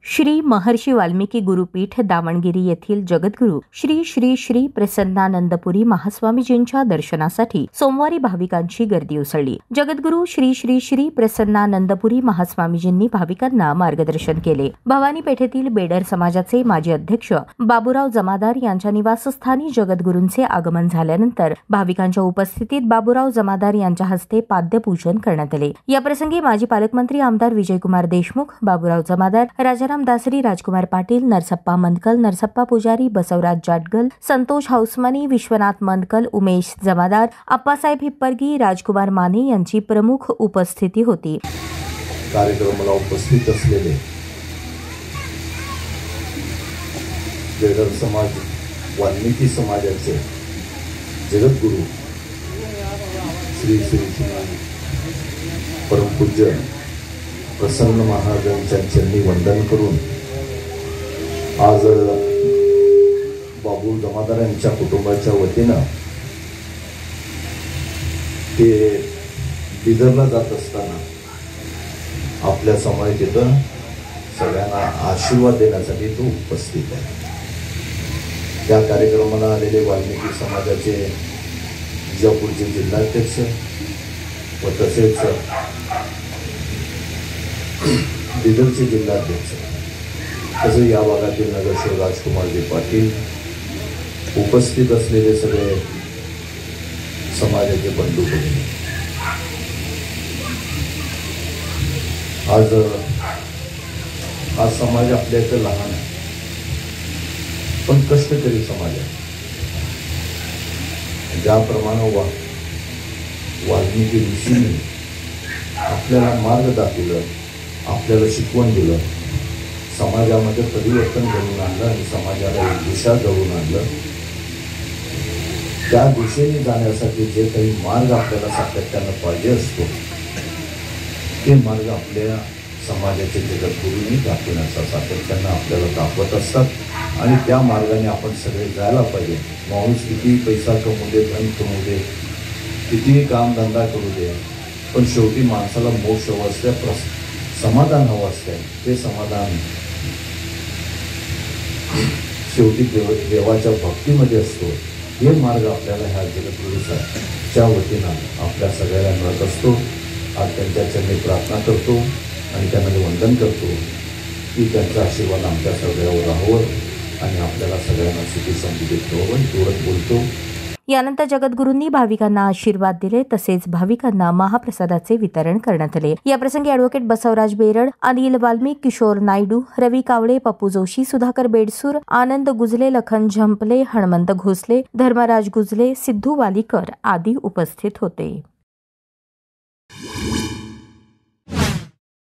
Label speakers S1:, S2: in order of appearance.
S1: श्री महर्षी वाल्मिकी गुरुपीठ दावणगिरी येथील जगद्गुरू श्री श्री श्री प्रसन्नानंदपुरी महास्वामीजींच्या दर्शनासाठी सोमवारी भाविकांची गर्दी उसळली। जगद्गुरू श्री श्री श्री प्रसन्नानंदपुरी महास्वामीजींनी भाविकांना मार्गदर्शन केले। भवानी पेठेतील बेडर समाजाचे माजी अध्यक्ष बाबूराव जमादार यांच्या निवासस्थानी जगद्गुरूंचे आगमन झाल्यानंतर भाविकांच्या उपस्थितीत बाबूराव जमादार यांच्या हस्ते पाद्यपूजन करण्यात आले। या प्रसंगी माजी पालकमंत्री आमदार विजयकुमार देशमुख, बाबूराव जमादार, राजाराम दासरी, राजकुमार पाटील, नरसप्पा मंदकल, नरसप्पा पुजारी, बसवराज जाटगल, संतोष हाऊसमनी, विश्वनाथ मंदकल, उमेश जमादार, अप्पासाहेब हिप्परगी, राजकुमार माने यांची प्रमुख उपस्थिती होती।
S2: कार्यक्रमाला उपस्थित असलेले बेडर समाज, वाल्मिकी समाजाचे जगद्गुरू श्री श्री श्री परमपूज्य प्रसन्न महाराजांच्या चरणी वंदन करून आज बाबू जमादार यांच्या कुटुंबाच्या वतीनं ते बिदरला जात असताना आपल्या समोर तिथं सगळ्यांना आशीर्वाद देण्यासाठी तो उपस्थित आहे। त्या कार्यक्रमाला आलेले वाल्मिकी समाजाचे विजापूरचे जिल्हाध्यक्ष व तसेच बिदरचे जिल्हाध्यक्ष, तसे या भागातील नगरसेवक राजकुमारजी पाटील, उपस्थित असलेले सगळे समाजाचे बंधू भगिनी, आज हा समाज आपल्या इथं लहान आहे पण कष्टकरी समाज आहे। ज्याप्रमाणे वाल्मिकी ऋषींनी आपल्याला मार्ग दाखवलं, आपल्याला शिकवण दिलं, समाजामध्ये परिवर्तन घडवून आणलं आणि समाजाला एक दिशा घडवून आणलं। त्या दिशेने जाण्यासाठी जे काही मार्ग आपल्याला सातत्यानं पाहिजे असतो ते मार्ग आपल्या समाजाचे जगद्गुरूंनी दाखवण्याचा सातत्यानं आपल्याला दाखवत असतात आणि त्या मार्गाने आपण सगळे जायला पाहिजे। माणूस कितीही पैसा कमवू दे, धन कमवू दे, कितीही कामधंदा करू दे, पण शेवटी माणसाला मोक्ष हवं असतं, समाधान हवं असतं। ते समाधान शेवटी देवाच्या भक्तीमध्ये असतो। हे मार्ग आपल्याला ह्या जगद्गुरूच्या वतीनं आपल्या सगळ्यांना मिळत असतो। आज त्यांच्या चरणी प्रार्थना करतो आणि त्यांना वंदन करतो की त्यांचा आशीर्वाद आमच्या सगळ्यावर राहावं आणि आपल्याला सगळ्यांना सुखी समृद्धीत ठेवावं, एवढंच बोलतो।
S1: यानंतर जगद्गुरूंनी भाविकांना आशीर्वाद दिले, तसेच भाविकांना महाप्रसादाचे वितरण करण्यात आले। या प्रसंगी ॲडव्होकेट बसवराज बेरड, अनिल वाल्मिक, किशोर नायडू, रवी कावळे, पप्पू जोशी, सुधाकर बेडसूर, आनंद गुजले, लखन झंपले, हनुमंत घोसले, धर्मराज गुजले, सिद्धू वालीकर आदी उपस्थित होते।